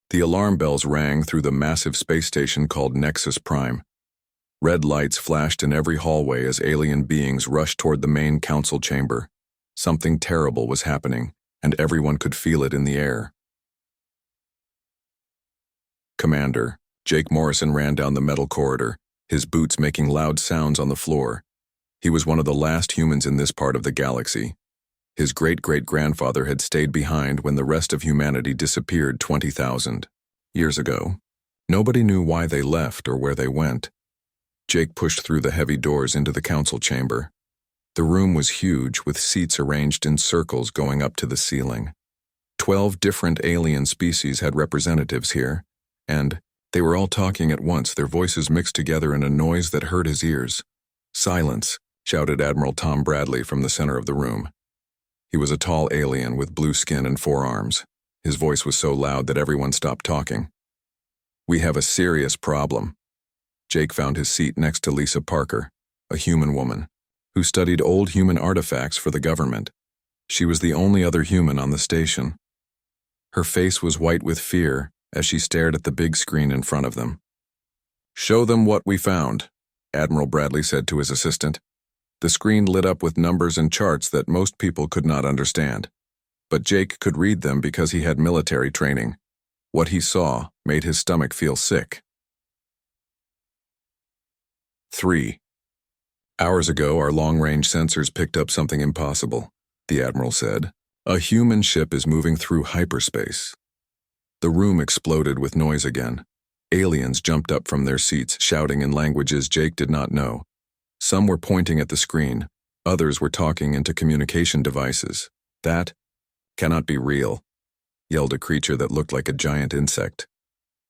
The alarm bells rang through the massive space station called Nexus Prime. Red lights flashed in every hallway as alien beings rushed toward the main council chamber. Something terrible was happening, and everyone could feel it in the air. Commander, Jake Morrison ran down the metal corridor, his boots making loud sounds on the floor. He was one of the last humans in this part of the galaxy. His great-great-grandfather had stayed behind when the rest of humanity disappeared 20,000 years ago. Nobody knew why they left or where they went. Jake pushed through the heavy doors into the council chamber. The room was huge, with seats arranged in circles going up to the ceiling. 12 different alien species had representatives here, and they were all talking at once, their voices mixed together in a noise that hurt his ears. "Silence," shouted Admiral Tom Bradley from the center of the room. He was a tall alien with blue skin and 4 arms. His voice was so loud that everyone stopped talking. "We have a serious problem." Jake found his seat next to Lisa Parker, a human woman, who studied old human artifacts for the government. She was the only other human on the station. Her face was white with fear as she stared at the big screen in front of them. "Show them what we found," Admiral Bradley said to his assistant. The screen lit up with numbers and charts that most people could not understand. But Jake could read them because he had military training. What he saw made his stomach feel sick. 3. Hours ago, our long-range sensors picked up something impossible, the Admiral said. A human ship is moving through hyperspace. The room exploded with noise again. Aliens jumped up from their seats, shouting in languages Jake did not know. Some were pointing at the screen. Others were talking into communication devices. "That cannot be real," yelled a creature that looked like a giant insect.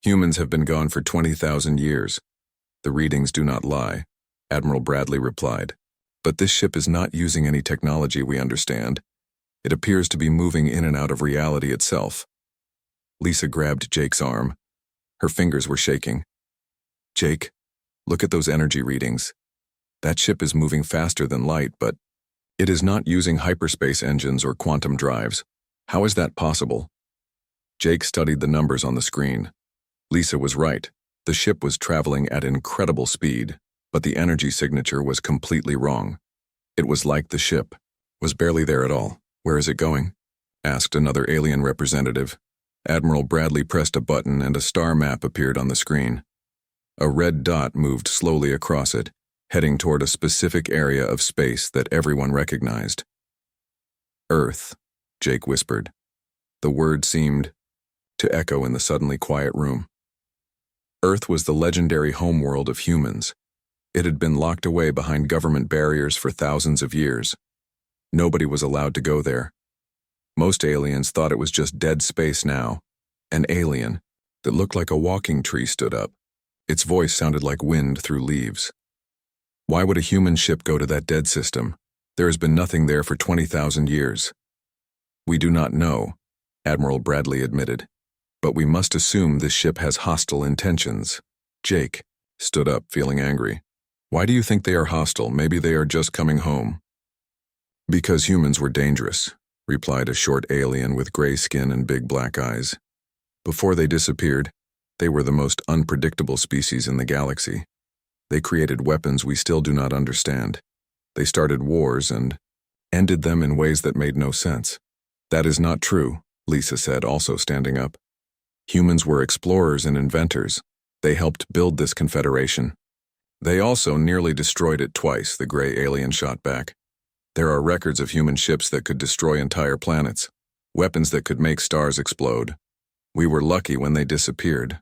"Humans have been gone for 20,000 years. The readings do not lie," Admiral Bradley replied. "But this ship is not using any technology we understand. It appears to be moving in and out of reality itself." Lisa grabbed Jake's arm. Her fingers were shaking. "Jake, look at those energy readings. That ship is moving faster than light, but it is not using hyperspace engines or quantum drives. How is that possible?" Jake studied the numbers on the screen. Lisa was right. The ship was traveling at incredible speed, but the energy signature was completely wrong. It was like the ship was barely there at all. "Where is it going?" asked another alien representative. Admiral Bradley pressed a button and a star map appeared on the screen. A red dot moved slowly across it, heading toward a specific area of space that everyone recognized. "Earth," Jake whispered. The word seemed to echo in the suddenly quiet room. Earth was the legendary homeworld of humans. It had been locked away behind government barriers for thousands of years. Nobody was allowed to go there. Most aliens thought it was just dead space now. An alien that looked like a walking tree stood up. Its voice sounded like wind through leaves. "Why would a human ship go to that dead system? There has been nothing there for 20,000 years. "We do not know," Admiral Bradley admitted. "But we must assume this ship has hostile intentions." Jake stood up, feeling angry. "Why do you think they are hostile? Maybe they are just coming home." "Because humans were dangerous," replied a short alien with gray skin and big black eyes. "Before they disappeared, they were the most unpredictable species in the galaxy. They created weapons we still do not understand. They started wars and ended them in ways that made no sense." "That is not true," Lisa said, also standing up. "Humans were explorers and inventors. They helped build this confederation." "They also nearly destroyed it twice," the gray alien shot back. "There are records of human ships that could destroy entire planets, weapons that could make stars explode. We were lucky when they disappeared."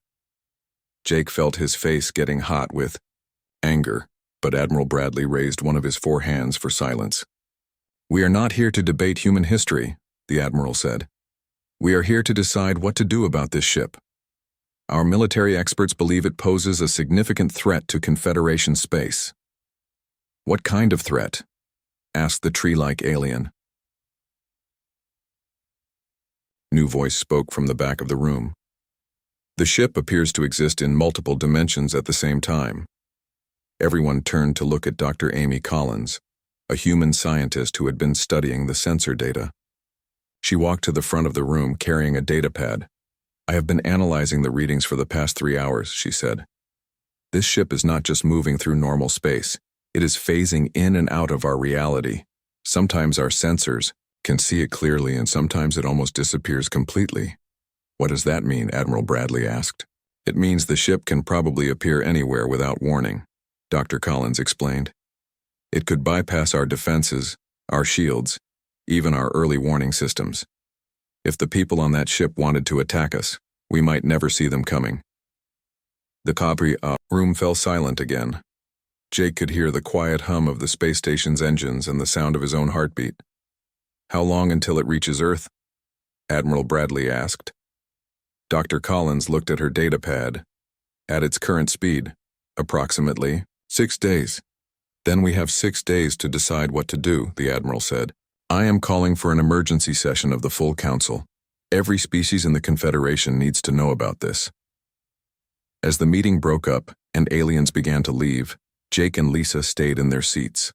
Jake felt his face getting hot with anger, but Admiral Bradley raised one of his 4 hands for silence. "We are not here to debate human history," the Admiral said. "We are here to decide what to do about this ship. Our military experts believe it poses a significant threat to Confederation space." "What kind of threat?" asked the tree-like alien. New voice spoke from the back of the room. "The ship appears to exist in multiple dimensions at the same time." Everyone turned to look at Dr. Amy Collins, a human scientist who had been studying the sensor data. She walked to the front of the room carrying a datapad. I have been analyzing the readings for the past 3 hours, she said. This ship is not just moving through normal space. It is phasing in and out of our reality. Sometimes our sensors can see it clearly and sometimes it almost disappears completely. What does that mean? Admiral Bradley asked. It means the ship can probably appear anywhere without warning, Dr. Collins explained. It could bypass our defenses, our shields, even our early warning systems. If the people on that ship wanted to attack us, we might never see them coming. The Cabri room fell silent again. Jake could hear the quiet hum of the space station's engines and the sound of his own heartbeat. How long until it reaches Earth? Admiral Bradley asked. Dr. Collins looked at her datapad. At its current speed, approximately 6 days. Then we have 6 days to decide what to do, the Admiral said. I am calling for an emergency session of the full Council. Every species in the Confederation needs to know about this. As the meeting broke up and aliens began to leave, Jake and Lisa stayed in their seats.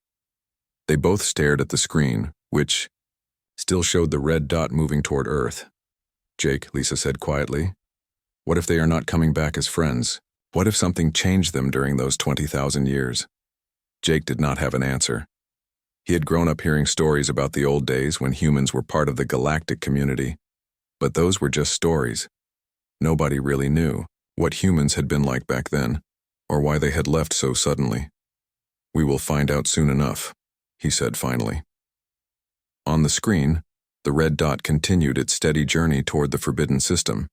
They both stared at the screen, which still showed the red dot moving toward Earth. Jake, Lisa said quietly, what if they are not coming back as friends? What if something changed them during those 20,000 years? Jake did not have an answer. He had grown up hearing stories about the old days when humans were part of the galactic community, but those were just stories. Nobody really knew what humans had been like back then, or why they had left so suddenly. We will find out soon enough, he said finally. On the screen, the red dot continued its steady journey toward the Forbidden System,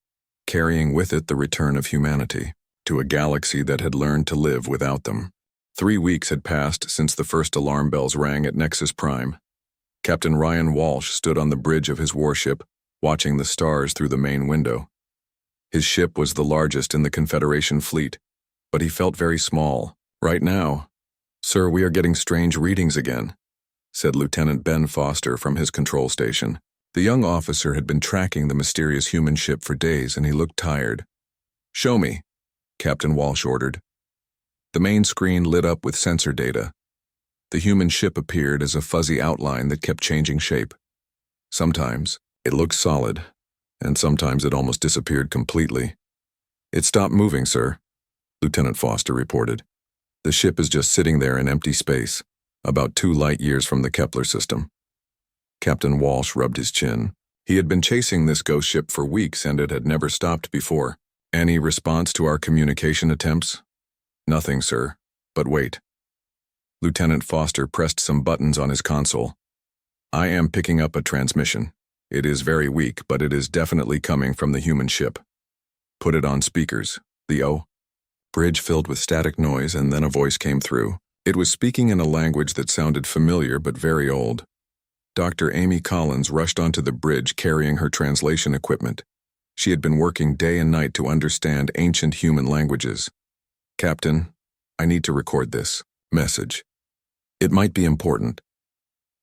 carrying with it the return of humanity to a galaxy that had learned to live without them. 3 weeks had passed since the first alarm bells rang at Nexus Prime. Captain Ryan Walsh stood on the bridge of his warship, watching the stars through the main window. His ship was the largest in the Confederation fleet, but he felt very small. Right now, sir, we are getting strange readings again, said Lieutenant Ben Foster from his control station. The young officer had been tracking the mysterious human ship for days and he looked tired. Show me, Captain Walsh ordered. The main screen lit up with sensor data. The human ship appeared as a fuzzy outline that kept changing shape. Sometimes it looked solid, and sometimes it almost disappeared completely. It stopped moving, sir, Lieutenant Foster reported. The ship is just sitting there in empty space, about 2 light years from the Kepler system. Captain Walsh rubbed his chin. He had been chasing this ghost ship for weeks and it had never stopped before. Any response to our communication attempts? Nothing, sir. But wait. Lieutenant Foster pressed some buttons on his console. I am picking up a transmission. It is very weak, but it is definitely coming from the human ship. Put it on speakers. The bridge filled with static noise and then a voice came through. It was speaking in a language that sounded familiar but very old. Dr. Amy Collins rushed onto the bridge carrying her translation equipment. She had been working day and night to understand ancient human languages. Captain, I need to record this message. It might be important.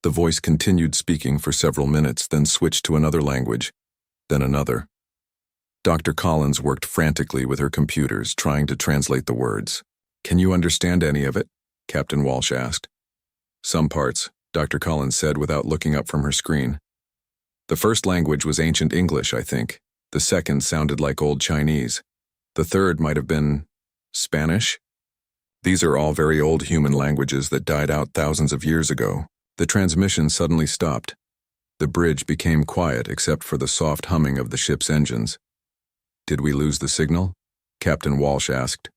The voice continued speaking for several minutes, then switched to another language, then another. Dr. Collins worked frantically with her computers, trying to translate the words. Can you understand any of it? Captain Walsh asked. Some parts, Dr. Collins said without looking up from her screen. The first language was ancient English, I think. The second sounded like Old Chinese. The third might have been Spanish. These are all very old human languages that died out thousands of years ago. The transmission suddenly stopped. The bridge became quiet except for the soft humming of the ship's engines. Did we lose the signal? Captain Walsh asked.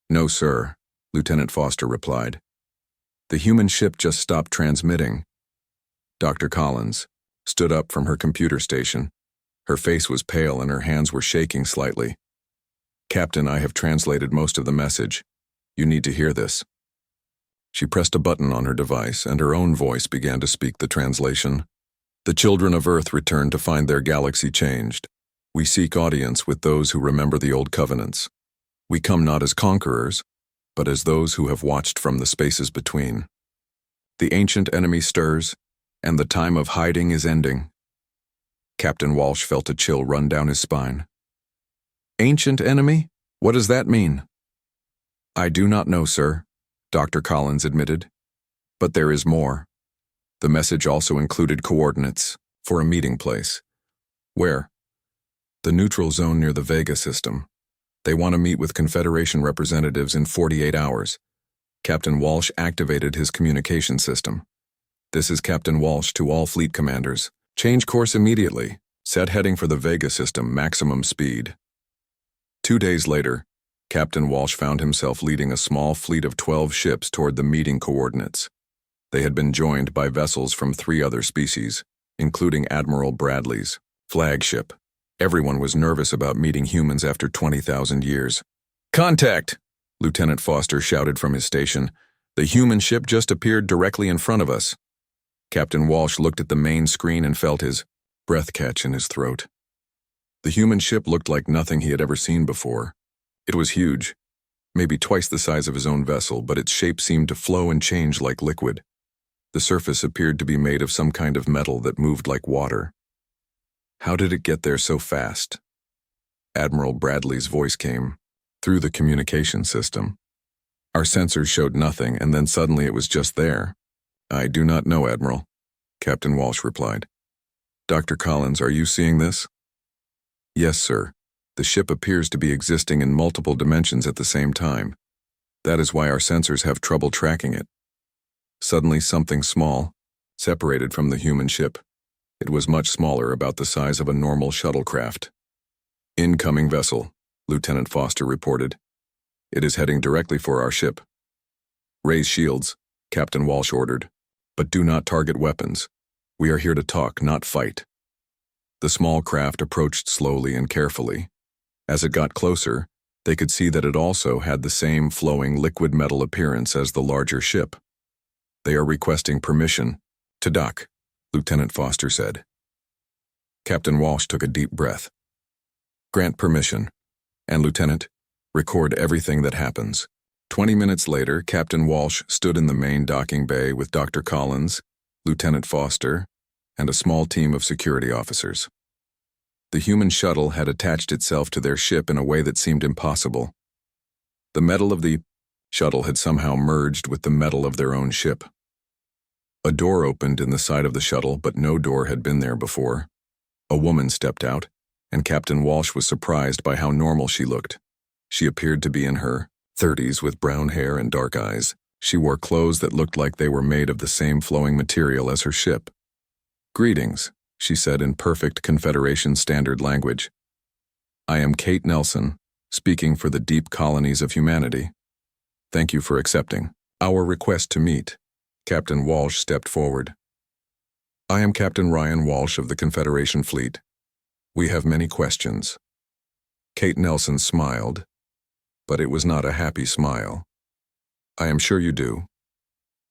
No, sir, Lieutenant Foster replied. The human ship just stopped transmitting. Dr. Collins stood up from her computer station. Her face was pale and her hands were shaking slightly. Captain, I have translated most of the message. You need to hear this. She pressed a button on her device and her own voice began to speak the translation. The children of Earth return to find their galaxy changed. We seek audience with those who remember the old covenants. We come not as conquerors, but as those who have watched from the spaces between. The ancient enemy stirs, and the time of hiding is ending. Captain Walsh felt a chill run down his spine. Ancient enemy? What does that mean? I do not know, sir, Dr. Collins admitted. But there is more. The message also included coordinates for a meeting place. Where? The neutral zone near the Vega system. They want to meet with Confederation representatives in 48 hours. Captain Walsh activated his communication system. This is Captain Walsh to all fleet commanders. Change course immediately. Set heading for the Vega system, maximum speed. 2 days later, Captain Walsh found himself leading a small fleet of 12 ships toward the meeting coordinates. They had been joined by vessels from 3 other species, including Admiral Bradley's flagship. Everyone was nervous about meeting humans after 20,000 years. "Contact!" Lieutenant Foster shouted from his station. "The human ship just appeared directly in front of us." Captain Walsh looked at the main screen and felt his breath catch in his throat. The human ship looked like nothing he had ever seen before. It was huge, maybe twice the size of his own vessel, but its shape seemed to flow and change like liquid. The surface appeared to be made of some kind of metal that moved like water. How did it get there so fast? Admiral Bradley's voice came through the communication system. Our sensors showed nothing, and then suddenly it was just there. "I do not know, Admiral," Captain Walsh replied. "Dr. Collins, are you seeing this?" "Yes, sir. The ship appears to be existing in multiple dimensions at the same time. That is why our sensors have trouble tracking it." Suddenly something small separated from the human ship. It was much smaller, about the size of a normal shuttlecraft. "Incoming vessel," Lieutenant Foster reported. "It is heading directly for our ship." "Raise shields," Captain Walsh ordered. "But do not target weapons. We are here to talk, not fight." The small craft approached slowly and carefully. As it got closer, they could see that it also had the same flowing liquid metal appearance as the larger ship. "They are requesting permission to dock," Lieutenant Foster said. Captain Walsh took a deep breath. "Grant permission. And Lieutenant, record everything that happens." 20 minutes later, Captain Walsh stood in the main docking bay with Dr. Collins, Lieutenant Foster, and a small team of security officers. The human shuttle had attached itself to their ship in a way that seemed impossible. The metal of the shuttle had somehow merged with the metal of their own ship. A door opened in the side of the shuttle, but no door had been there before. A woman stepped out, and Captain Walsh was surprised by how normal she looked. She appeared to be in her 30s with brown hair and dark eyes. She wore clothes that looked like they were made of the same flowing material as her ship. "Greetings," she said in perfect Confederation standard language. "I am Kate Nelson, speaking for the deep colonies of humanity. Thank you for accepting our request to meet." Captain Walsh stepped forward. "I am Captain Ryan Walsh of the Confederation Fleet. We have many questions." Kate Nelson smiled, but it was not a happy smile. "I am sure you do.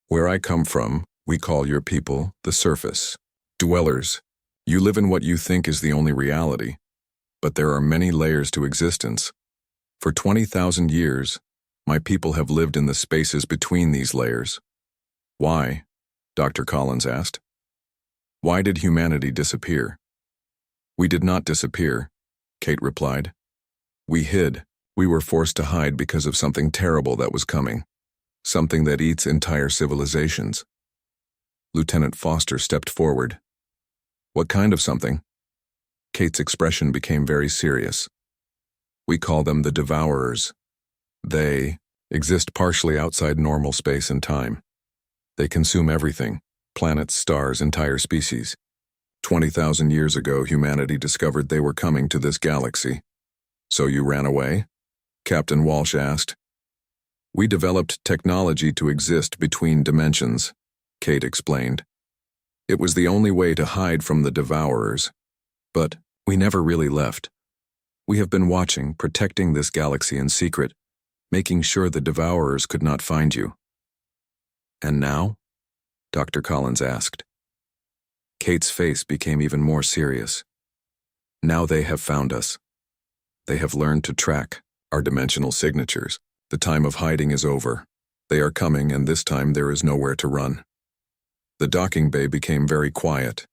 Where I come from, we call your people the surface dwellers. You live in what you think is the only reality, but there are many layers to existence. For 20,000 years, my people have lived in the spaces between these layers." "Why?" Dr. Collins asked. "Why did humanity disappear?" "We did not disappear," Kate replied. "We hid. We were forced to hide because of something terrible that was coming. Something that eats entire civilizations." Lieutenant Foster stepped forward. "What kind of something?" Kate's expression became very serious. "We call them the Devourers. They exist partially outside normal space and time. They consume everything, planets, stars, entire species. 20,000 years ago, humanity discovered they were coming to this galaxy." "So you ran away?" Captain Walsh asked. "We developed technology to exist between dimensions," Kate explained. "It was the only way to hide from the Devourers. But we never really left. We have been watching, protecting this galaxy in secret, making sure the Devourers could not find you." "And now?" Dr. Collins asked. Kate's face became even more serious. "Now they have found us. They have learned to track our dimensional signatures. The time of hiding is over. They are coming, and this time there is nowhere to run." The docking bay became very quiet.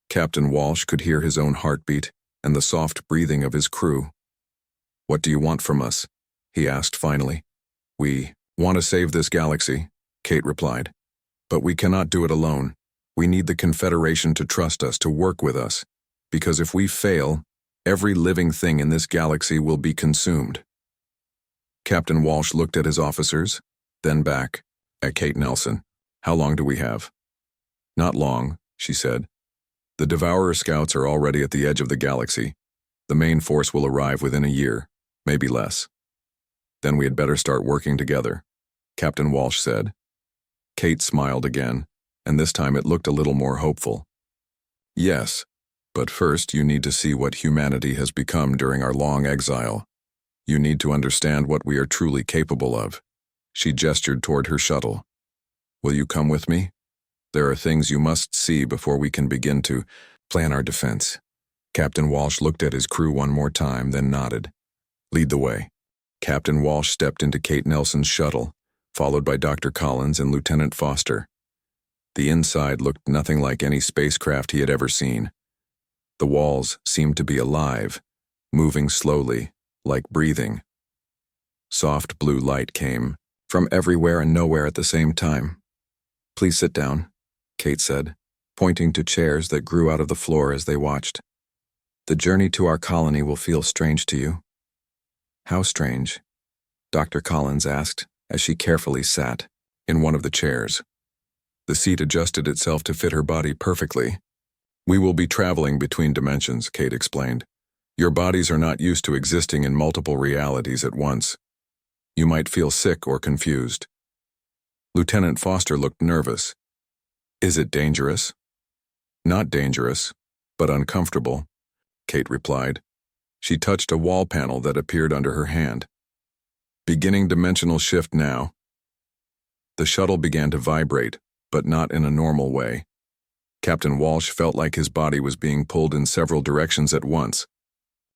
Captain Walsh could hear his own heartbeat and the soft breathing of his crew. "What do you want from us?" he asked finally. "We want to save this galaxy," Kate replied. "But we cannot do it alone. We need the Confederation to trust us, to work with us. Because if we fail, Every living thing in this galaxy will be consumed. Captain Walsh looked at his officers, then back at Kate Nelson. How long do we have? Not long, she said. The Devourer scouts are already at the edge of the galaxy. The main force will arrive within a year, maybe less. Then we had better start working together, Captain Walsh said. Kate smiled again, and this time it looked a little more hopeful. Yes, but first you need to see what humanity has become during our long exile. You need to understand what we are truly capable of. She gestured toward her shuttle. Will you come with me? There are things you must see before we can begin to plan our defense. Captain Walsh looked at his crew one more time, then nodded. Lead the way. Captain Walsh stepped into Kate Nelson's shuttle, followed by Dr. Collins and Lieutenant Foster. The inside looked nothing like any spacecraft he had ever seen. The walls seemed to be alive, moving slowly, like breathing. Soft blue light came from everywhere and nowhere at the same time. Please sit down, Kate said, pointing to chairs that grew out of the floor as they watched. The journey to our colony will feel strange to you. How strange? Dr. Collins asked as she carefully sat in one of the chairs. The seat adjusted itself to fit her body perfectly. We will be traveling between dimensions, Kate explained. Your bodies are not used to existing in multiple realities at once. You might feel sick or confused. Lieutenant Foster looked nervous. Is it dangerous? Not dangerous, but uncomfortable, Kate replied. She touched a wall panel that appeared under her hand. Beginning dimensional shift now. The shuttle began to vibrate, but not in a normal way. Captain Walsh felt like his body was being pulled in several directions at once.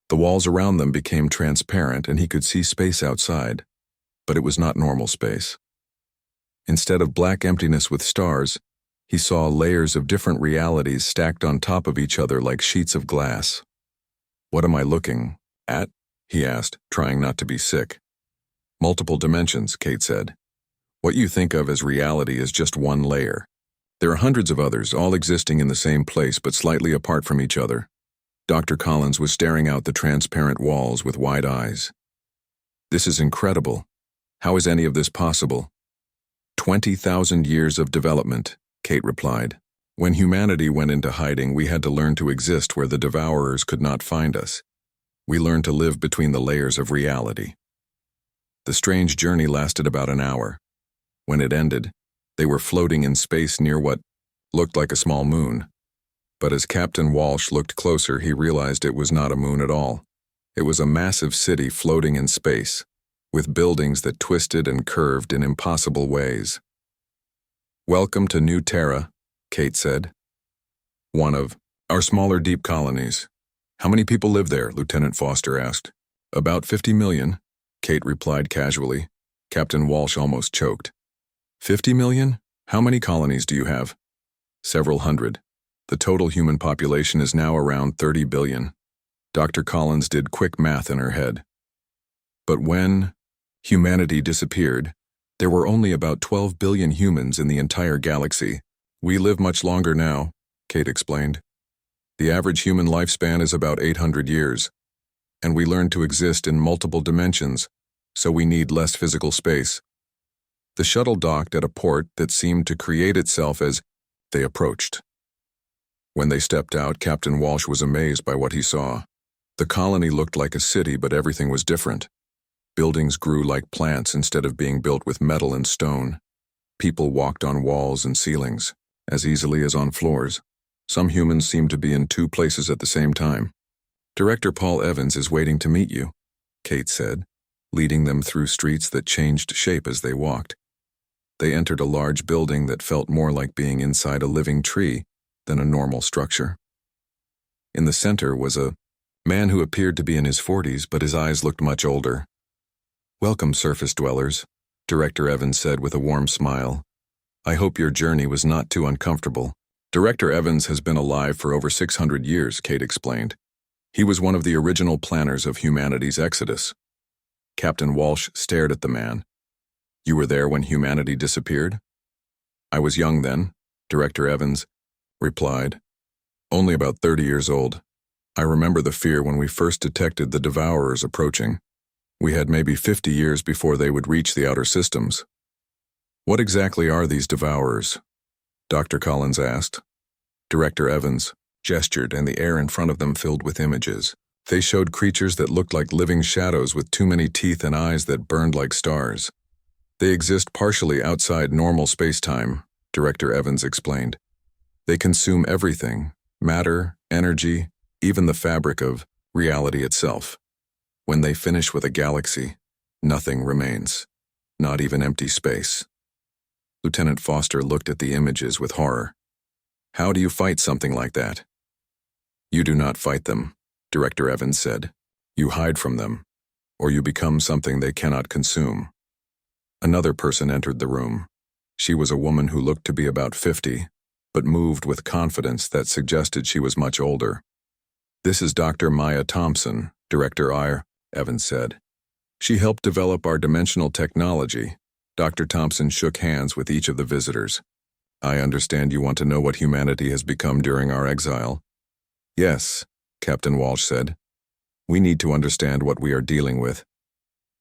The walls around them became transparent and he could see space outside, but it was not normal space. Instead of black emptiness with stars, he saw layers of different realities stacked on top of each other like sheets of glass. What am I looking at? He asked, trying not to be sick. Multiple dimensions, Kate said. What you think of as reality is just one layer. There are hundreds of others, all existing in the same place but slightly apart from each other. Dr. Collins was staring out the transparent walls with wide eyes. This is incredible. How is any of this possible? 20,000 years of development, Kate replied. When humanity went into hiding, we had to learn to exist where the Devourers could not find us. We learned to live between the layers of reality. The strange journey lasted about an hour. When it ended, they were floating in space near what looked like a small moon. But as Captain Walsh looked closer, he realized it was not a moon at all. It was a massive city floating in space, with buildings that twisted and curved in impossible ways. Welcome to New Terra, Kate said. One of our smaller deep colonies. How many people live there? Lieutenant Foster asked. About 50 million, Kate replied casually. Captain Walsh almost choked. 50 million? How many colonies do you have? Several hundred. The total human population is now around 30 billion. Dr. Collins did quick math in her head. But when humanity disappeared, there were only about 12 billion humans in the entire galaxy. We live much longer now, Kate explained. The average human lifespan is about 800 years, and we learn to exist in multiple dimensions, so we need less physical space. The shuttle docked at a port that seemed to create itself as they approached. When they stepped out, Captain Walsh was amazed by what he saw. The colony looked like a city, but everything was different. Buildings grew like plants instead of being built with metal and stone. People walked on walls and ceilings, as easily as on floors. Some humans seemed to be in two places at the same time. Director Paul Evans is waiting to meet you, Kate said, leading them through streets that changed shape as they walked. They entered a large building that felt more like being inside a living tree than a normal structure. In the center was a man who appeared to be in his 40s, but his eyes looked much older. Welcome, surface dwellers, Director Evans said with a warm smile. I hope your journey was not too uncomfortable. Director Evans has been alive for over 600 years, Kate explained. He was one of the original planners of humanity's exodus. Captain Walsh stared at the man. You were there when humanity disappeared? I was young then, Director Evans replied. Only about 30 years old. I remember the fear when we first detected the Devourers approaching. We had maybe 50 years before they would reach the outer systems. What exactly are these Devourers? Dr. Collins asked. Director Evans gestured, and the air in front of them filled with images. They showed creatures that looked like living shadows with too many teeth and eyes that burned like stars. They exist partially outside normal space-time, Director Evans explained. They consume everything, matter, energy, even the fabric of reality itself. When they finish with a galaxy, nothing remains, not even empty space. Lieutenant Foster looked at the images with horror. How do you fight something like that? You do not fight them, Director Evans said. You hide from them, or you become something they cannot consume. Another person entered the room. She was a woman who looked to be about 50, but moved with confidence that suggested she was much older. This is Dr. Maya Thompson, Director Evans said. She helped develop our dimensional technology. Dr. Thompson shook hands with each of the visitors. I understand you want to know what humanity has become during our exile. Yes, Captain Walsh said. We need to understand what we are dealing with.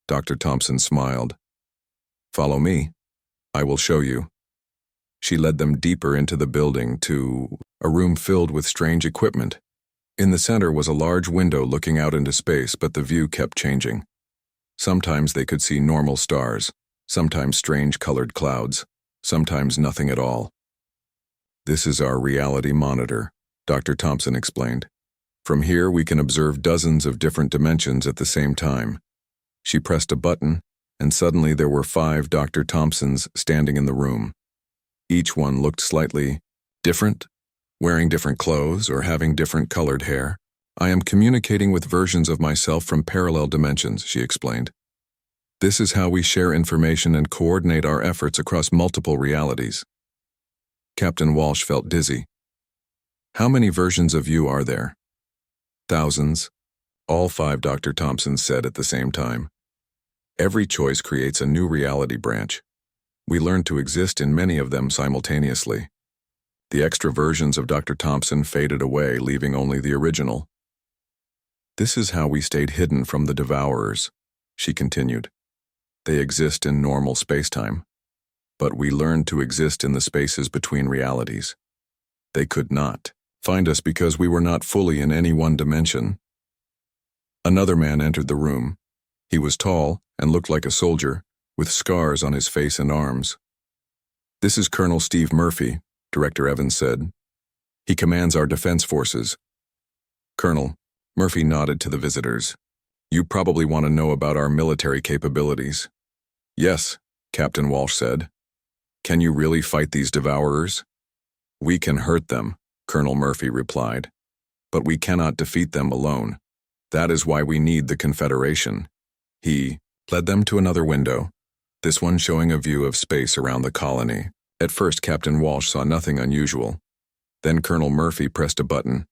Dr. Thompson smiled. Follow me. I will show you. She led them deeper into the building to a room filled with strange equipment. In the center was a large window looking out into space, but the view kept changing. Sometimes they could see normal stars, sometimes strange colored clouds, sometimes nothing at all. This is our reality monitor, Dr. Thompson explained. From here we can observe dozens of different dimensions at the same time. She pressed a button, and suddenly there were 5 Dr. Thompsons standing in the room. Each one looked slightly different, wearing different clothes or having different colored hair. I am communicating with versions of myself from parallel dimensions, she explained. This is how we share information and coordinate our efforts across multiple realities. Captain Walsh felt dizzy. How many versions of you are there? Thousands. All 5 Dr. Thompsons said at the same time. Every choice creates a new reality branch. We learn to exist in many of them simultaneously. The extra versions of Dr. Thompson faded away, leaving only the original. This is how we stayed hidden from the Devourers, she continued. They exist in normal spacetime, but we learned to exist in the spaces between realities. They could not find us because we were not fully in any one dimension. Another man entered the room. He was tall and looked like a soldier, with scars on his face and arms. This is Colonel Steve Murphy, Director Evans said. He commands our defense forces. Colonel, Murphy nodded to the visitors. You probably want to know about our military capabilities. Yes, Captain Walsh said. Can you really fight these Devourers? We can hurt them, Colonel Murphy replied. But we cannot defeat them alone. That is why we need the Confederation. He led them to another window, this one showing a view of space around the colony. At first, Captain Walsh saw nothing unusual. Then Colonel Murphy pressed a button.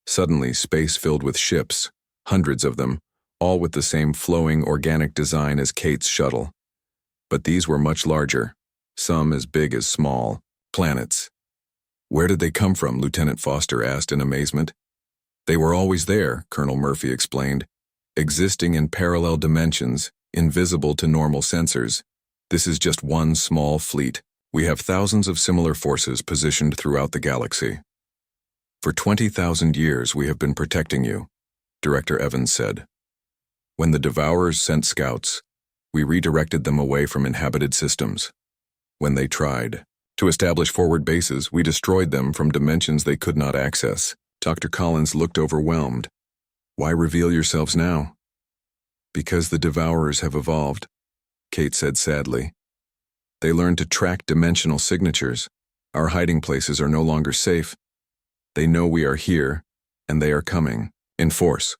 Suddenly, space filled with ships, hundreds of them, all with the same flowing organic design as Kate's shuttle. But these were much larger, some as big as small planets. Where did they come from? Lieutenant Foster asked in amazement. They were always there, Colonel Murphy explained, existing in parallel dimensions, invisible to normal sensors. This is just one small fleet. We have thousands of similar forces positioned throughout the galaxy. For 20,000 years we have been protecting you, Director Evans said. When the Devourers sent scouts, we redirected them away from inhabited systems. When they tried to establish forward bases, we destroyed them from dimensions they could not access. Dr. Collins looked overwhelmed. Why reveal yourselves now? Because the Devourers have evolved, Kate said sadly. They learned to track dimensional signatures. Our hiding places are no longer safe. They know we are here, and they are coming, in force.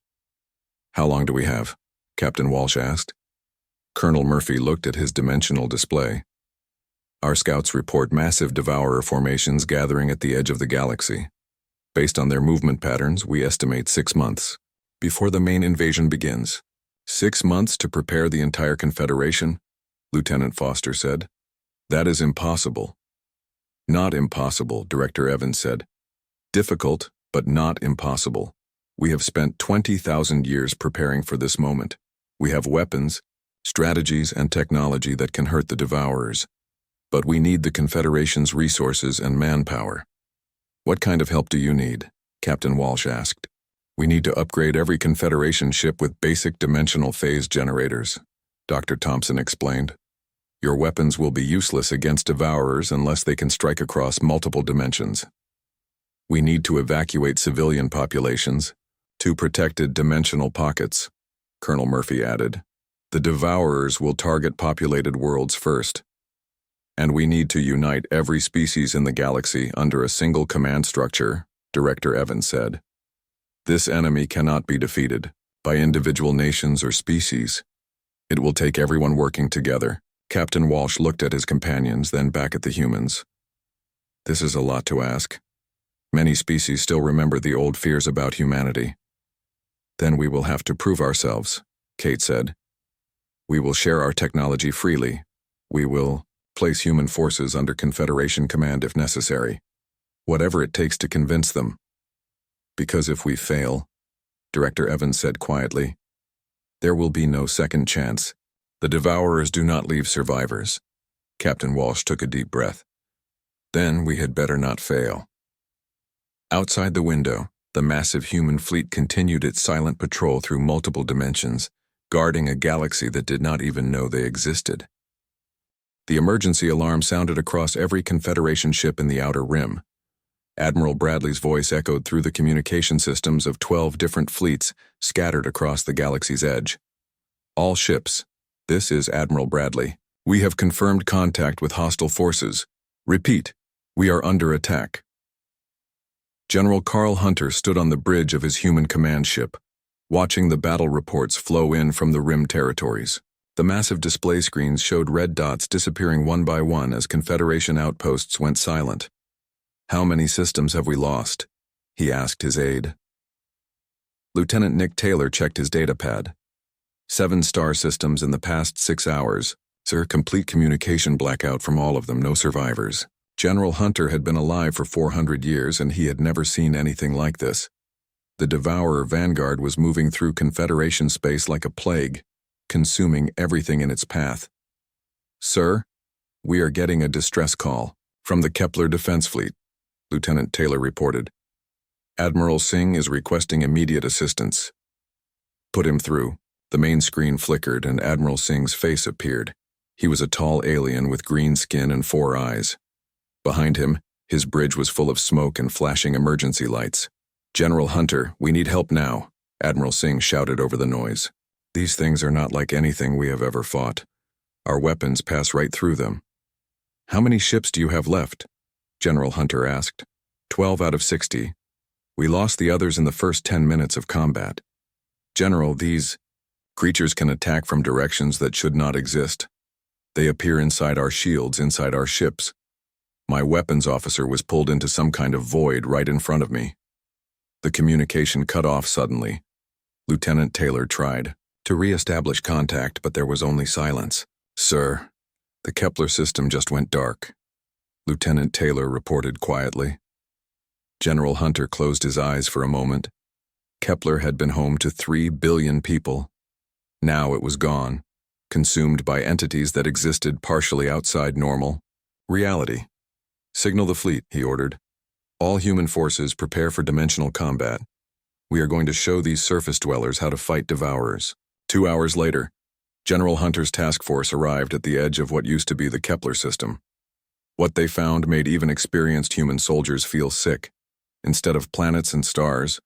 How long do we have? Captain Walsh asked. Colonel Murphy looked at his dimensional display. Our scouts report massive Devourer formations gathering at the edge of the galaxy. Based on their movement patterns, we estimate 6 months, before the main invasion begins. 6 months to prepare the entire Confederation? Lieutenant Foster said. That is impossible. Not impossible, Director Evans said. Difficult, but not impossible. We have spent 20,000 years preparing for this moment. We have weapons, strategies, and technology that can hurt the Devourers. But we need the Confederation's resources and manpower. What kind of help do you need? Captain Walsh asked. We need to upgrade every Confederation ship with basic dimensional phase generators, Dr. Thompson explained. Your weapons will be useless against Devourers unless they can strike across multiple dimensions. We need to evacuate civilian populations to protected dimensional pockets, Colonel Murphy added. The Devourers will target populated worlds first. And we need to unite every species in the galaxy under a single command structure, Director Evans said. This enemy cannot be defeated by individual nations or species. It will take everyone working together. Captain Walsh looked at his companions, then back at the humans. This is a lot to ask. Many species still remember the old fears about humanity. Then we will have to prove ourselves, Kate said. We will share our technology freely. We will place human forces under Confederation command if necessary. Whatever it takes to convince them. Because if we fail, Director Evans said quietly, there will be no second chance. The Devourers do not leave survivors. Captain Walsh took a deep breath. Then we had better not fail. Outside the window, the massive human fleet continued its silent patrol through multiple dimensions, guarding a galaxy that did not even know they existed. The emergency alarm sounded across every Confederation ship in the Outer Rim. Admiral Bradley's voice echoed through the communication systems of 12 different fleets scattered across the galaxy's edge. All ships, this is Admiral Bradley. We have confirmed contact with hostile forces. Repeat, we are under attack. General Carl Hunter stood on the bridge of his human command ship, watching the battle reports flow in from the Rim territories. The massive display screens showed red dots disappearing one by one as Confederation outposts went silent. How many systems have we lost? He asked his aide. Lieutenant Nick Taylor checked his datapad. 7 star systems in the past 6 hours. Sir, complete communication blackout from all of them, no survivors. General Hunter had been alive for 400 years and he had never seen anything like this. The Devourer Vanguard was moving through Confederation space like a plague, consuming everything in its path. Sir, we are getting a distress call from the Kepler Defense Fleet, Lieutenant Taylor reported. Admiral Singh is requesting immediate assistance. Put him through. The main screen flickered and Admiral Singh's face appeared. He was a tall alien with green skin and 4 eyes. Behind him, his bridge was full of smoke and flashing emergency lights. General Hunter, we need help now, Admiral Singh shouted over the noise. These things are not like anything we have ever fought. Our weapons pass right through them. How many ships do you have left? General Hunter asked. 12 out of 60. We lost the others in the first 10 minutes of combat. General, these creatures can attack from directions that should not exist. They appear inside our shields, inside our ships. My weapons officer was pulled into some kind of void right in front of me. The communication cut off suddenly. Lieutenant Taylor tried to re-establish contact, but there was only silence. Sir, the Kepler system just went dark, Lieutenant Taylor reported quietly. General Hunter closed his eyes for a moment. Kepler had been home to 3 billion people. Now it was gone, consumed by entities that existed partially outside normal reality. Signal the fleet, he ordered. All human forces prepare for dimensional combat. We are going to show these surface dwellers how to fight Devourers. 2 hours later, General Hunter's task force arrived at the edge of what used to be the Kepler system. What they found made even experienced human soldiers feel sick. Instead of planets and stars,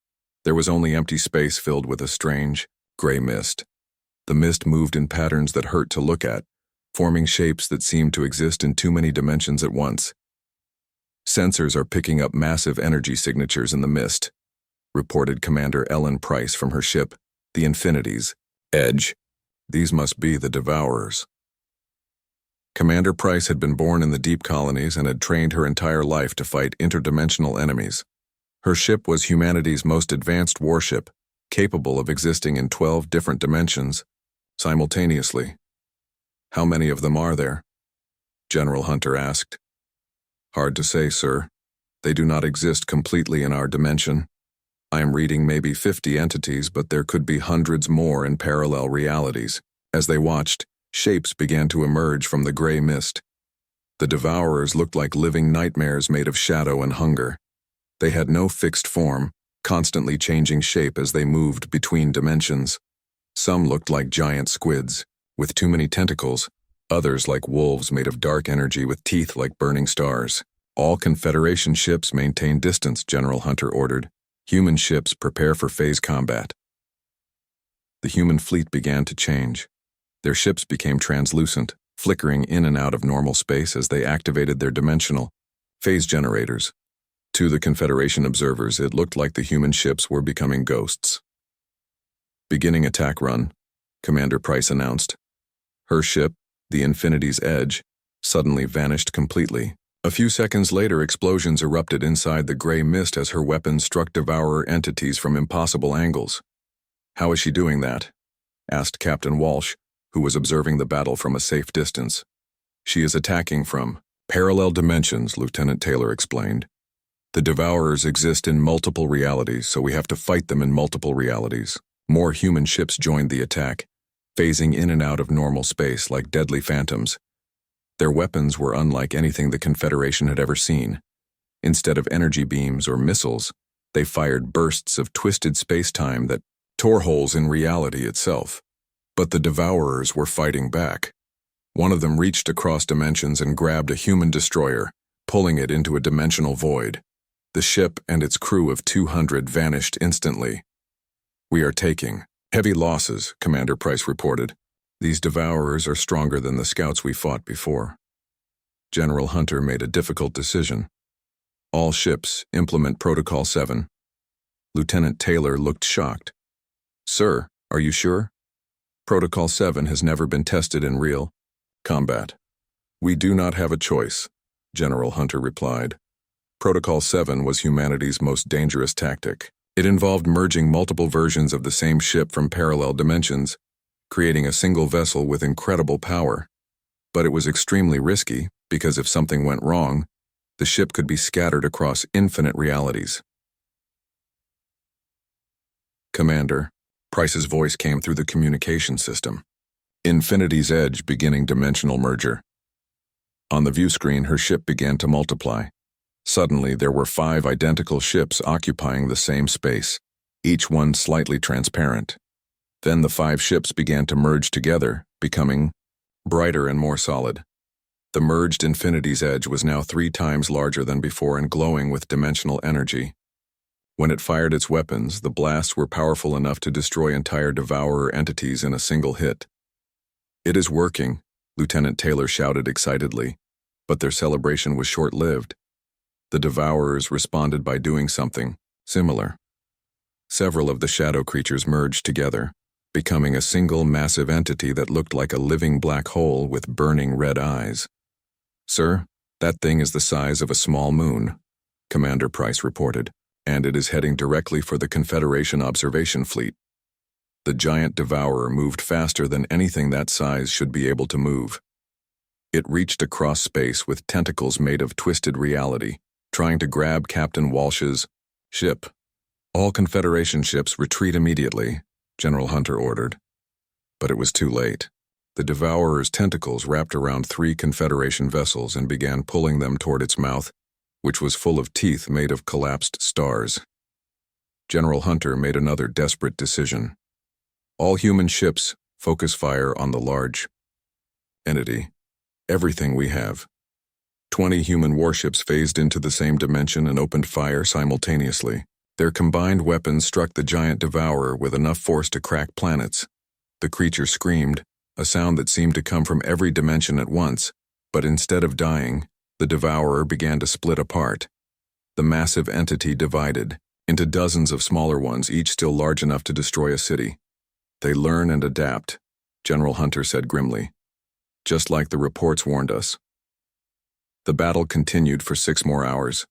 there was only empty space filled with a strange, gray mist. The mist moved in patterns that hurt to look at, forming shapes that seemed to exist in too many dimensions at once. Sensors are picking up massive energy signatures in the mist, reported Commander Ellen Price from her ship, the Infinity's Edge. These must be the Devourers. Commander Price had been born in the deep colonies and had trained her entire life to fight interdimensional enemies. Her ship was humanity's most advanced warship, capable of existing in 12 different dimensions simultaneously. How many of them are there? General Hunter asked. Hard to say, sir. They do not exist completely in our dimension. I am reading maybe 50 entities, but there could be hundreds more in parallel realities. As they watched, shapes began to emerge from the gray mist. The devourers looked like living nightmares made of shadow and hunger. They had no fixed form, constantly changing shape as they moved between dimensions. Some looked like giant squids, with too many tentacles, others like wolves made of dark energy with teeth like burning stars. All Confederation ships maintain distance, General Hunter ordered. Human ships prepare for phase combat. The human fleet began to change. Their ships became translucent, flickering in and out of normal space as they activated their dimensional phase generators. To the Confederation observers, it looked like the human ships were becoming ghosts. Beginning attack run, Commander Price announced. Her ship, the Infinity's Edge, suddenly vanished completely. A few seconds later, explosions erupted inside the gray mist as her weapons struck devourer entities from impossible angles. How is she doing that? Asked Captain Walsh, who was observing the battle from a safe distance. She is attacking from parallel dimensions, Lieutenant Taylor explained. The devourers exist in multiple realities, so we have to fight them in multiple realities. More human ships joined the attack, phasing in and out of normal space like deadly phantoms. Their weapons were unlike anything the Confederation had ever seen. Instead of energy beams or missiles, they fired bursts of twisted space-time that tore holes in reality itself. But the devourers were fighting back. One of them reached across dimensions and grabbed a human destroyer, pulling it into a dimensional void. The ship and its crew of 200 vanished instantly. We are taking heavy losses, Commander Price reported. These devourers are stronger than the scouts we fought before. General Hunter made a difficult decision. All ships implement Protocol 7. Lieutenant Taylor looked shocked. Sir, are you sure? Protocol 7 has never been tested in real combat. We do not have a choice, General Hunter replied. Protocol 7 was humanity's most dangerous tactic. It involved merging multiple versions of the same ship from parallel dimensions, creating a single vessel with incredible power. But it was extremely risky, because if something went wrong, the ship could be scattered across infinite realities. Commander, Price's voice came through the communication system. Infinity's Edge beginning dimensional merger. On the view screen, her ship began to multiply. Suddenly, there were 5 identical ships occupying the same space, each one slightly transparent. Then the 5 ships began to merge together, becoming brighter and more solid. The merged Infinity's Edge was now 3 times larger than before and glowing with dimensional energy. When it fired its weapons, the blasts were powerful enough to destroy entire devourer entities in a single hit. It is working, Lieutenant Taylor shouted excitedly, but their celebration was short-lived. The devourers responded by doing something similar. Several of the shadow creatures merged together, becoming a single massive entity that looked like a living black hole with burning red eyes. Sir, that thing is the size of a small moon, Commander Price reported, and it is heading directly for the Confederation observation fleet. The giant devourer moved faster than anything that size should be able to move. It reached across space with tentacles made of twisted reality, trying to grab Captain Walsh's ship. All Confederation ships retreat immediately, General Hunter ordered. But it was too late. The devourer's tentacles wrapped around 3 Confederation vessels and began pulling them toward its mouth, which was full of teeth made of collapsed stars. General Hunter made another desperate decision. All human ships focus fire on the large entity. Everything we have. 20 human warships phased into the same dimension and opened fire simultaneously. Their combined weapons struck the giant devourer with enough force to crack planets. The creature screamed, a sound that seemed to come from every dimension at once, but instead of dying, the devourer began to split apart. The massive entity divided into dozens of smaller ones, each still large enough to destroy a city. They learn and adapt, General Hunter said grimly. Just like the reports warned us. The battle continued for 6 more hours.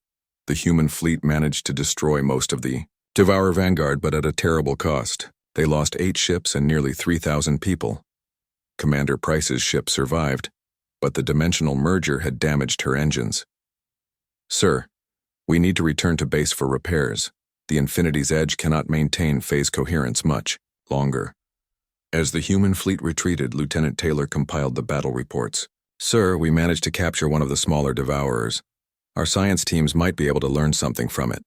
The human fleet managed to destroy most of the Devourer vanguard, but at a terrible cost. They lost 8 ships and nearly 3,000 people. Commander Price's ship survived, but the dimensional merger had damaged her engines. Sir, we need to return to base for repairs. The Infinity's edge cannot maintain phase coherence much longer. As the human fleet retreated, Lieutenant Taylor compiled the battle reports. Sir, we managed to capture one of the smaller devourers. Our science teams might be able to learn something from it.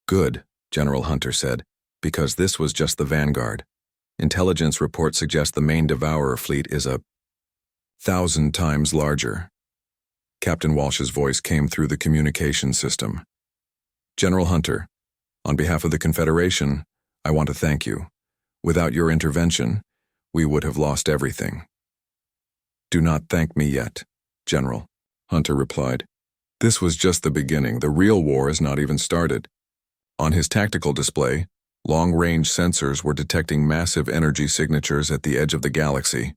Good, General Hunter said, because this was just the vanguard. Intelligence reports suggest the main devourer fleet is 1,000 times larger. Captain Walsh's voice came through the communication system. General Hunter, on behalf of the Confederation, I want to thank you. Without your intervention, we would have lost everything. Do not thank me yet, General, Hunter replied. This was just the beginning. The real war has not even started. On his tactical display, long-range sensors were detecting massive energy signatures at the edge of the galaxy.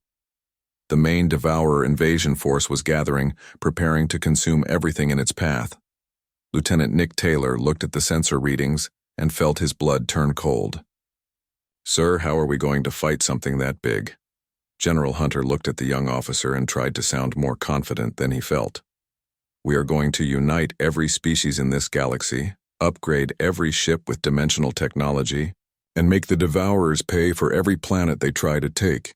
The main devourer invasion force was gathering, preparing to consume everything in its path. Lieutenant Nick Taylor looked at the sensor readings and felt his blood turn cold. Sir, how are we going to fight something that big? General Hunter looked at the young officer and tried to sound more confident than he felt. We are going to unite every species in this galaxy, upgrade every ship with dimensional technology, and make the devourers pay for every planet they try to take.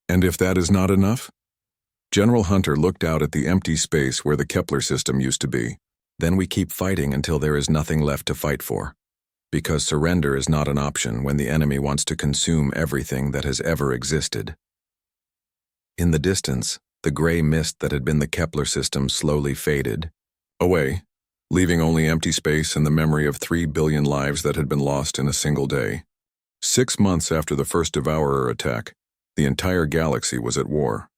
And if that is not enough? General Hunter looked out at the empty space where the Kepler system used to be. Then we keep fighting until there is nothing left to fight for. Because surrender is not an option when the enemy wants to consume everything that has ever existed. In the distance, the gray mist that had been the Kepler system slowly faded away, leaving only empty space and the memory of 3 billion lives that had been lost in a single day. 6 months after the first Devourer attack, the entire galaxy was at war.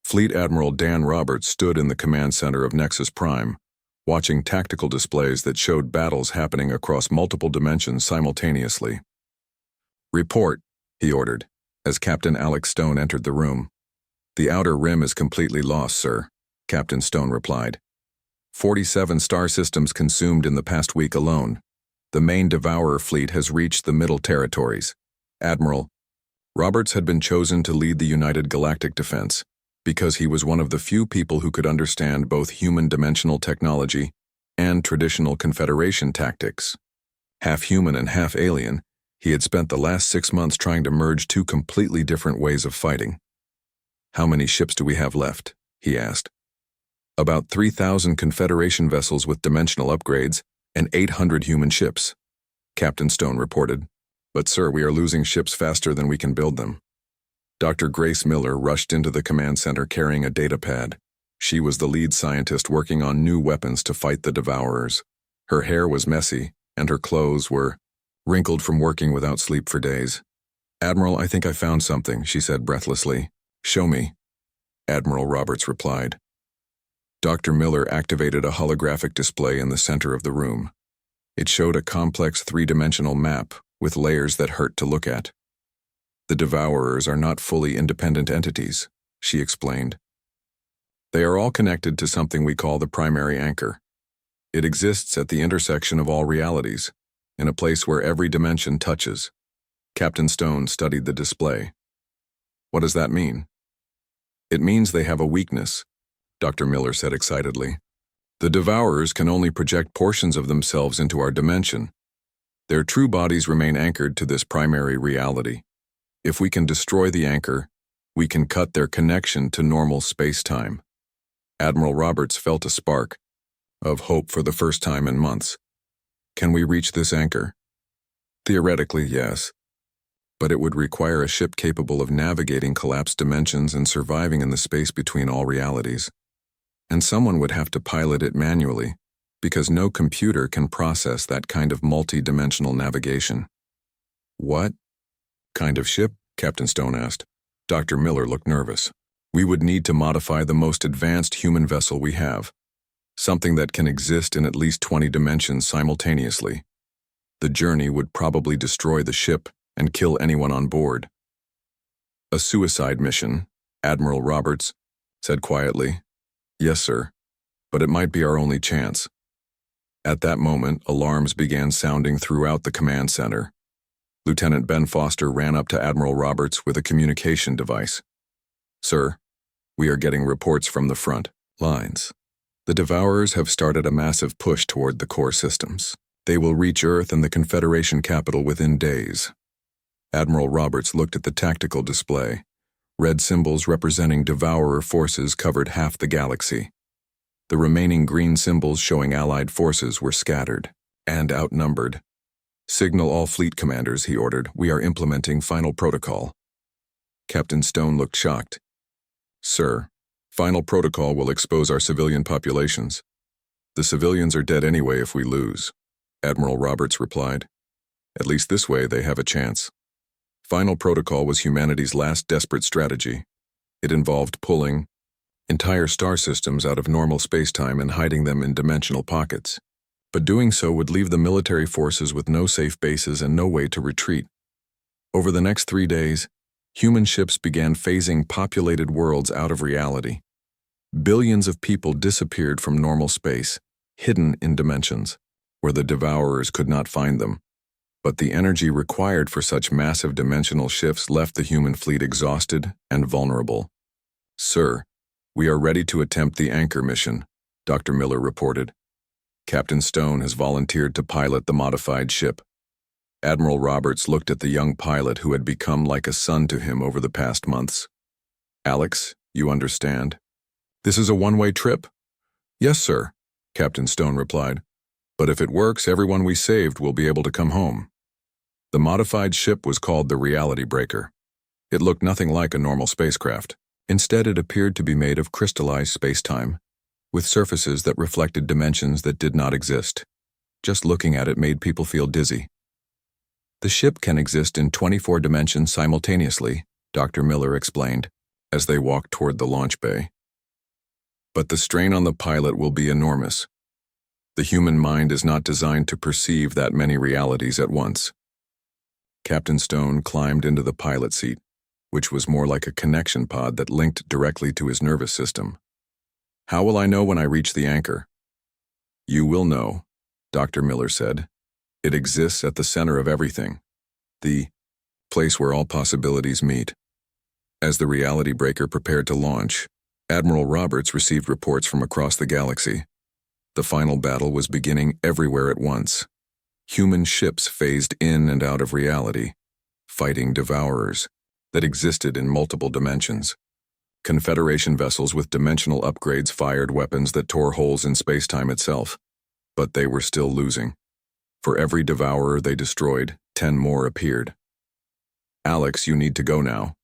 Fleet Admiral Dan Roberts stood in the command center of Nexus Prime, watching tactical displays that showed battles happening across multiple dimensions simultaneously. Report, he ordered, as Captain Alex Stone entered the room. The outer rim is completely lost, sir, Captain Stone replied. 47 star systems consumed in the past week alone. The main Devourer fleet has reached the Middle Territories. Admiral Roberts had been chosen to lead the United Galactic Defense because he was one of the few people who could understand both human dimensional technology and traditional Confederation tactics. Half human and half alien, he had spent the last 6 months trying to merge two completely different ways of fighting. How many ships do we have left? He asked. About 3,000 Confederation vessels with dimensional upgrades and 800 human ships, Captain Stone reported. But sir, we are losing ships faster than we can build them. Dr. Grace Miller rushed into the command center carrying a data pad. She was the lead scientist working on new weapons to fight the Devourers. Her hair was messy, and her clothes were wrinkled from working without sleep for days. Admiral, I think I found something, she said breathlessly. Show me. Admiral Roberts replied. Dr. Miller activated a holographic display in the center of the room. It showed a complex three-dimensional map with layers that hurt to look at. The Devourers are not fully independent entities, she explained. They are all connected to something we call the primary anchor. It exists at the intersection of all realities, in a place where every dimension touches. Captain Stone studied the display. What does that mean? It means they have a weakness, Dr. Miller said excitedly. The Devourers can only project portions of themselves into our dimension. Their true bodies remain anchored to this primary reality. If we can destroy the anchor, we can cut their connection to normal space-time. Admiral Roberts felt a spark of hope for the first time in months. Can we reach this anchor? Theoretically, yes. But it would require a ship capable of navigating collapsed dimensions and surviving in the space between all realities. And someone would have to pilot it manually, because no computer can process that kind of multi-dimensional navigation. What kind of ship? Captain Stone asked. Dr. Miller looked nervous. We would need to modify the most advanced human vessel we have, something that can exist in at least 20 dimensions simultaneously. The journey would probably destroy the ship and kill anyone on board. A suicide mission, Admiral Roberts said quietly. Yes, sir, but it might be our only chance. At that moment, alarms began sounding throughout the command center. Lieutenant Ben Foster ran up to Admiral Roberts with a communication device. Sir, we are getting reports from the front lines. The Devourers have started a massive push toward the core systems. They will reach Earth and the Confederation capital within days. Admiral Roberts looked at the tactical display. Red symbols representing Devourer forces covered half the galaxy. The remaining green symbols showing Allied forces were scattered and outnumbered. Signal all fleet commanders, he ordered. We are implementing final protocol. Captain Stone looked shocked. Sir, final protocol will expose our civilian populations. The civilians are dead anyway if we lose, Admiral Roberts replied. At least this way they have a chance. Final protocol was humanity's last desperate strategy. It involved pulling entire star systems out of normal spacetime and hiding them in dimensional pockets. But doing so would leave the military forces with no safe bases and no way to retreat. Over the next 3 days, human ships began phasing populated worlds out of reality. Billions of people disappeared from normal space, hidden in dimensions, where the Devourers could not find them. But the energy required for such massive dimensional shifts left the human fleet exhausted and vulnerable. Sir, we are ready to attempt the anchor mission, Dr. Miller reported. Captain Stone has volunteered to pilot the modified ship. Admiral Roberts looked at the young pilot who had become like a son to him over the past months. Alex, you understand? This is a one-way trip? Yes, sir, Captain Stone replied. But if it works, everyone we saved will be able to come home. The modified ship was called the Reality Breaker. It looked nothing like a normal spacecraft. Instead, it appeared to be made of crystallized spacetime, with surfaces that reflected dimensions that did not exist. Just looking at it made people feel dizzy. The ship can exist in 24 dimensions simultaneously, Dr. Miller explained, as they walked toward the launch bay. But the strain on the pilot will be enormous. The human mind is not designed to perceive that many realities at once. Captain Stone climbed into the pilot seat, which was more like a connection pod that linked directly to his nervous system. How will I know when I reach the anchor? You will know, Dr. Miller said. It exists at the center of everything, the place where all possibilities meet. As the Reality Breaker prepared to launch, Admiral Roberts received reports from across the galaxy. The final battle was beginning everywhere at once. Human ships phased in and out of reality, fighting Devourers that existed in multiple dimensions. Confederation vessels with dimensional upgrades fired weapons that tore holes in spacetime itself, but they were still losing. For every Devourer they destroyed, 10 more appeared. Alex, you need to go now,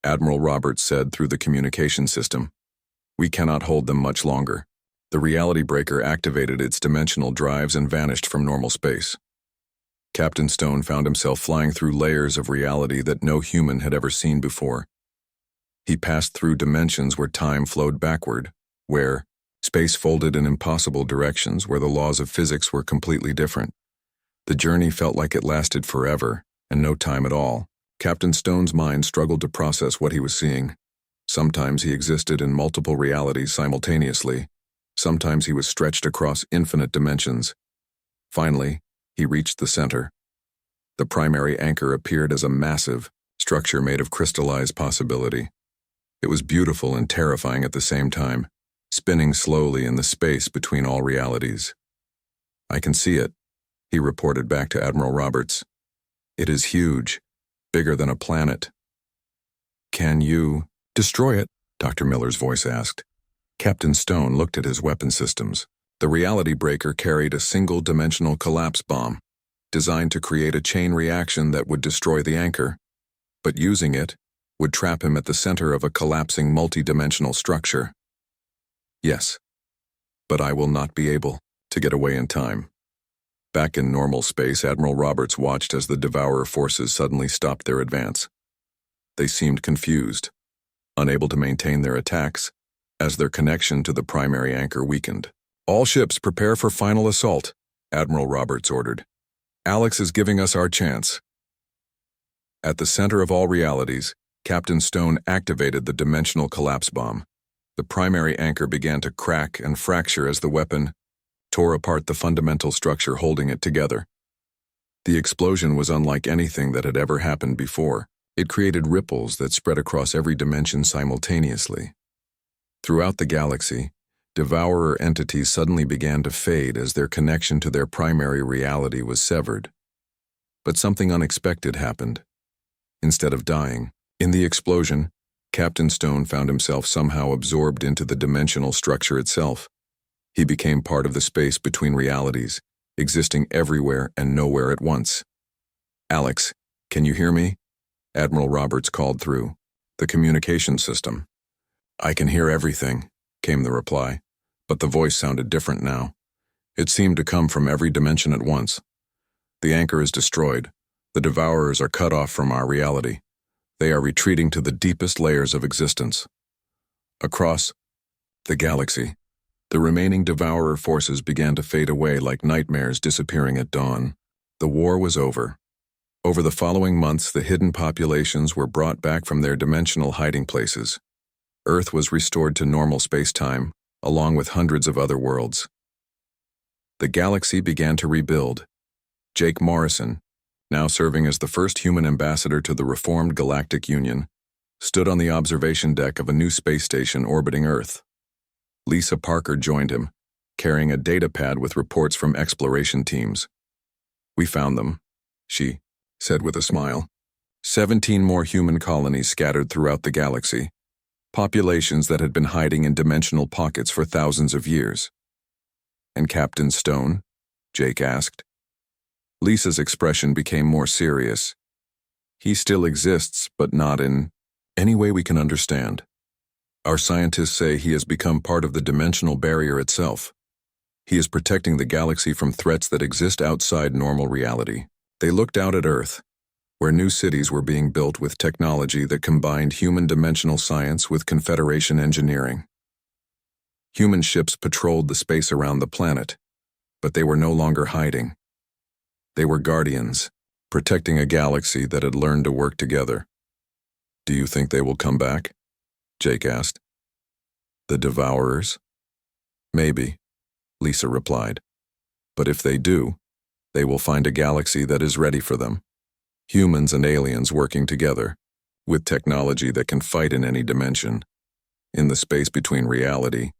Admiral Roberts said through the communication system. We cannot hold them much longer. The Reality Breaker activated its dimensional drives and vanished from normal space. Captain Stone found himself flying through layers of reality that no human had ever seen before. He passed through dimensions where time flowed backward, where space folded in impossible directions, where the laws of physics were completely different. The journey felt like it lasted forever, and no time at all. Captain Stone's mind struggled to process what he was seeing. Sometimes he existed in multiple realities simultaneously. Sometimes he was stretched across infinite dimensions. Finally, he reached the center. The primary anchor appeared as a massive structure made of crystallized possibility. It was beautiful and terrifying at the same time, spinning slowly in the space between all realities. I can see it, he reported back to Admiral Roberts. It is huge, bigger than a planet. Can you destroy it? Dr. Miller's voice asked. Captain Stone looked at his weapon systems. The Reality Breaker carried a single-dimensional collapse bomb, designed to create a chain reaction that would destroy the anchor, but using it would trap him at the center of a collapsing multi-dimensional structure. Yes, but I will not be able to get away in time. Back in normal space, Admiral Roberts watched as the Devourer forces suddenly stopped their advance. They seemed confused, unable to maintain their attacks, as their connection to the primary anchor weakened. All ships prepare for final assault, Admiral Roberts ordered. Alex is giving us our chance. At the center of all realities, Captain Stone activated the dimensional collapse bomb. The primary anchor began to crack and fracture as the weapon tore apart the fundamental structure holding it together. The explosion was unlike anything that had ever happened before. It created ripples that spread across every dimension simultaneously. Throughout the galaxy, Devourer entities suddenly began to fade as their connection to their primary reality was severed. But something unexpected happened. Instead of dying, in the explosion, Captain Stone found himself somehow absorbed into the dimensional structure itself. He became part of the space between realities, existing everywhere and nowhere at once. "Alex, can you hear me?" Admiral Roberts called through the communication system. "I can hear everything," came the reply, but the voice sounded different now. It seemed to come from every dimension at once. "The anchor is destroyed. The devourers are cut off from our reality. They are retreating to the deepest layers of existence." Across the galaxy, the remaining devourer forces began to fade away like nightmares disappearing at dawn. The war was over. Over the following months, the hidden populations were brought back from their dimensional hiding places. Earth was restored to normal space-time, along with hundreds of other worlds. The galaxy began to rebuild. Jake Morrison, now serving as the first human ambassador to the reformed Galactic Union, stood on the observation deck of a new space station orbiting Earth. Lisa Parker joined him, carrying a data pad with reports from exploration teams. "We found them," she said with a smile. 17 more human colonies scattered throughout the galaxy, populations that had been hiding in dimensional pockets for thousands of years. "And Captain Stone?" Jake asked. Lisa's expression became more serious. "He still exists, but not in any way we can understand. Our scientists say he has become part of the dimensional barrier itself. He is protecting the galaxy from threats that exist outside normal reality." They looked out at Earth, where new cities were being built with technology that combined human dimensional science with Confederation engineering. Human ships patrolled the space around the planet, but they were no longer hiding. They were guardians, protecting a galaxy that had learned to work together. "Do you think they will come back?" Jake asked. "The devourers?" "Maybe," Lisa replied. "But if they do, they will find a galaxy that is ready for them. Humans and aliens working together, with technology that can fight in any dimension. In the space between reality,